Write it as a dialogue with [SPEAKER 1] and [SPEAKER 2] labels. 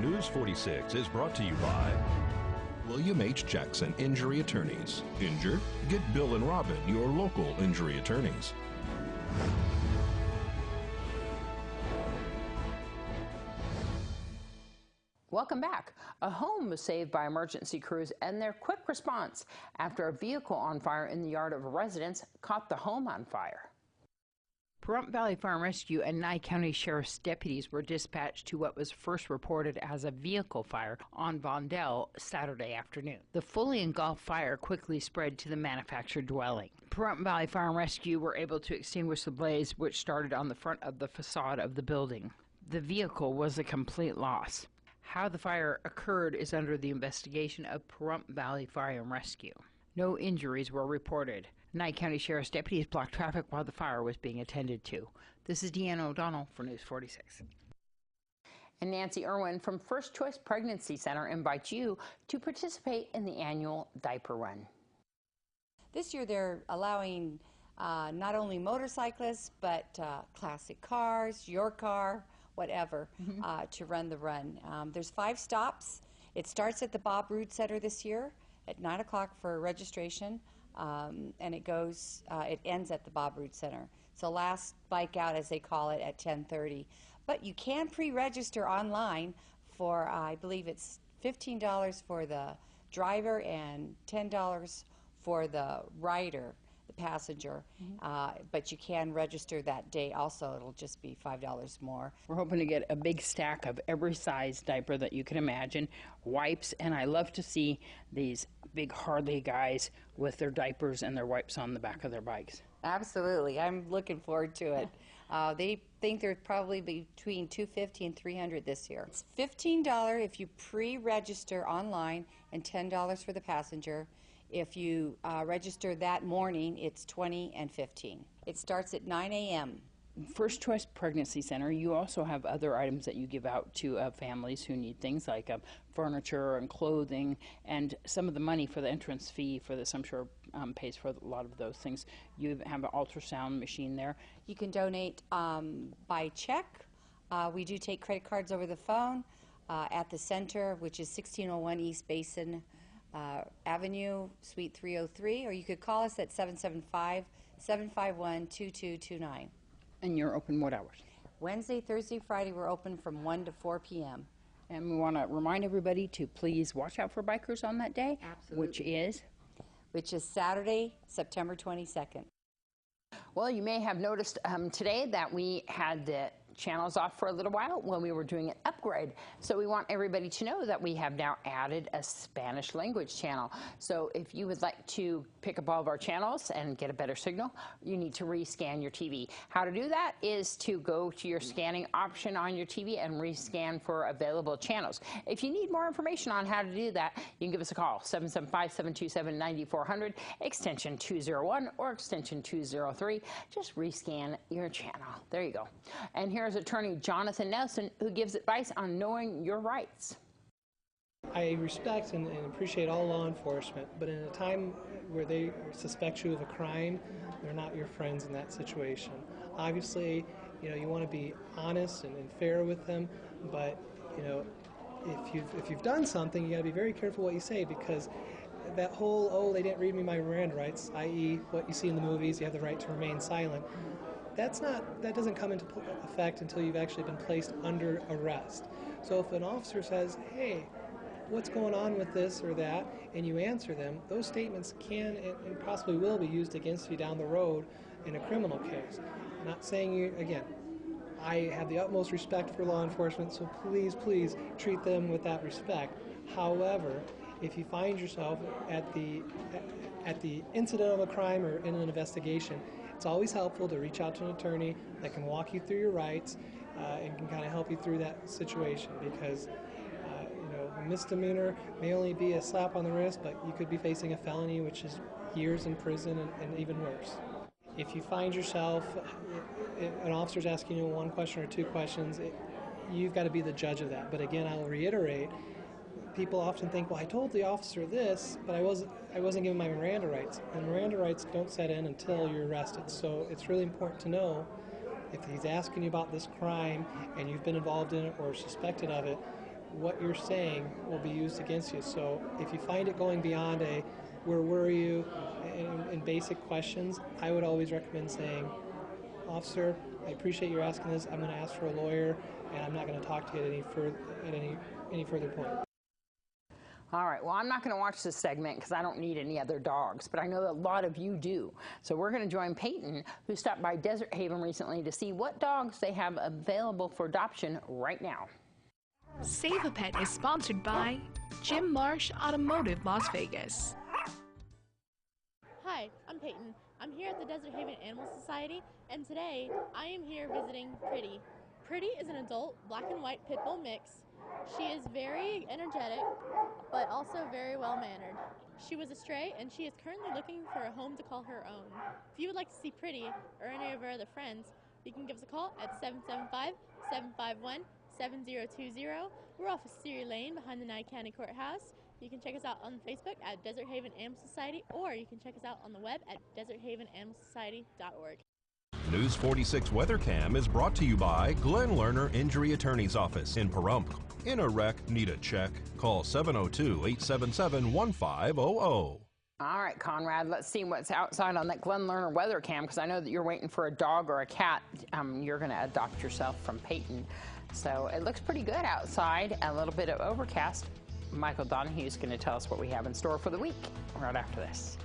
[SPEAKER 1] News 46 is brought to you by William H. Jackson Injury Attorneys. Injured? Get Bill and Robin, your local injury attorneys.
[SPEAKER 2] Welcome back. A home was saved by emergency crews and their quick response after a vehicle on fire in the yard of a residence caught the home on fire. Pahrump Valley Fire and Rescue and Nye County Sheriff's deputies were dispatched to what was first reported as a vehicle fire on Vondel Saturday afternoon. The fully engulfed fire quickly spread to the manufactured dwelling. Pahrump Valley Fire and Rescue were able to extinguish the blaze, which started on the front of the facade of the building. The vehicle was a complete loss. How the fire occurred is under the investigation of Pahrump Valley Fire and Rescue. No injuries were reported. Nye County Sheriff's deputies blocked traffic while the fire was being attended to. This is Deanna O'Donnell for News 46. And Nancy Irwin from First Choice Pregnancy Center invites you to participate in the annual diaper run.
[SPEAKER 3] This year they're allowing not only motorcyclists, but classic cars, your car, whatever, to run the run. There's 5 stops. It starts at the Bob Roode Center this year at 9 o'clock for registration, and it ends at the Bob Roode Center. So last bike out, as they call it, at 10:30. But you can pre-register online for, I believe it's $15 for the driver and $10 for the rider, the passenger, but you can register that day also. It'll just be $5 more.
[SPEAKER 2] We're hoping to get a big stack of every size diaper that you can imagine, wipes, and I love to see these big Harley guys with their diapers and their wipes on the back of their bikes.
[SPEAKER 3] Absolutely. I'm looking forward to it. They think there's probably between $250 and $300 this year. It's $15 if you pre-register online and $10 for the passenger. If you register that morning, it's $20 and $15. It starts at 9 a.m.
[SPEAKER 2] First Choice Pregnancy Center, you also have other items that you give out to families who need things like furniture and clothing, and some of the money for the entrance fee for this, I'm sure, pays for a lot of those things. You have an ultrasound machine there.
[SPEAKER 3] You can donate by check. We do take credit cards over the phone at the center, which is 1601 East Basin Avenue, Suite 303, or you could call us at 775-751-2229.
[SPEAKER 2] And you're open what hours?
[SPEAKER 3] Wednesday, Thursday, Friday, we're open from 1 to 4 p.m.
[SPEAKER 2] And we want to remind everybody to please watch out for bikers on that day.
[SPEAKER 3] Absolutely. Which is Saturday, September 22nd.
[SPEAKER 2] Well, you may have noticed today that we had the channels off for a little while when we were doing an upgrade. So we want everybody to know that we have now added a Spanish language channel. So if you would like to pick up all of our channels and get a better signal, you need to rescan your TV. How to do that is to go to your scanning option on your TV and rescan for available channels. If you need more information on how to do that, you can give us a call, 775-727-9400, extension 201 or extension 203. Just rescan your channel. There you go. And here's Attorney Jonathan Nelson, who gives advice on knowing your rights.
[SPEAKER 4] I respect and appreciate all law enforcement, but in a time where they suspect you of a crime, they're not your friends in that situation. Obviously, you want to be honest and fair with them, but if you've done something, you got to be very careful what you say, because that whole, oh, they didn't read me my Miranda rights, i.e. what you see in the movies, you have the right to remain silent. That doesn't come into effect until you've actually been placed under arrest. So if an officer says, hey, what's going on with this or that, and you answer them, those statements can and possibly will be used against you down the road in a criminal case. I'm not saying you, again, I have the utmost respect for law enforcement, so please, please treat them with that respect. However, if you find yourself at the incident of a crime or in an investigation, it's always helpful to reach out to an attorney that can walk you through your rights and can kind of help you through that situation, because a misdemeanor may only be a slap on the wrist, but you could be facing a felony, which is years in prison and even worse. If you find yourself, an officer's asking you one question or two questions, you've got to be the judge of that. But again, I'll reiterate, people often think, well, I told the officer this, but I wasn't given my Miranda rights. And Miranda rights don't set in until you're arrested. So it's really important to know if he's asking you about this crime and you've been involved in it or suspected of it, what you're saying will be used against you. So if you find it going beyond a where were you and basic questions, I would always recommend saying, officer, I appreciate you asking this. I'm going to ask for a lawyer, and I'm not going to talk to you at any further point.
[SPEAKER 2] All right, well, I'm not going to watch this segment because I don't need any other dogs, but I know that a lot of you do. So we're going to join Peyton, who stopped by Desert Haven recently to see what dogs they have available for adoption right now.
[SPEAKER 5] Save a Pet is sponsored by Jim Marsh Automotive, Las Vegas.
[SPEAKER 6] Hi, I'm Peyton. I'm here at the Desert Haven Animal Society, and today I am here visiting Pretty. Pretty is an adult black and white pit bull mix. She is very energetic, but also very well-mannered. She was a stray, and she is currently looking for a home to call her own. If you would like to see Pretty or any of her other friends, you can give us a call at 775-751-7020. We're off of Ceres Lane behind the Nye County Courthouse. You can check us out on Facebook at Desert Haven Animal Society, or you can check us out on the web at deserthavenanimalsociety.org.
[SPEAKER 1] News 46 WeatherCam is brought to you by Glenn Lerner Injury Attorney's Office in Pahrump. In a wreck, need a check? Call 702-877-1500.
[SPEAKER 2] All right, Conrad, let's see what's outside on that Glenn Lerner weather cam, because I know that you're waiting for a dog or a cat. You're going to adopt yourself from Peyton. So it looks pretty good outside, a little bit of overcast. Michael Donahue is going to tell us what we have in store for the week right after this.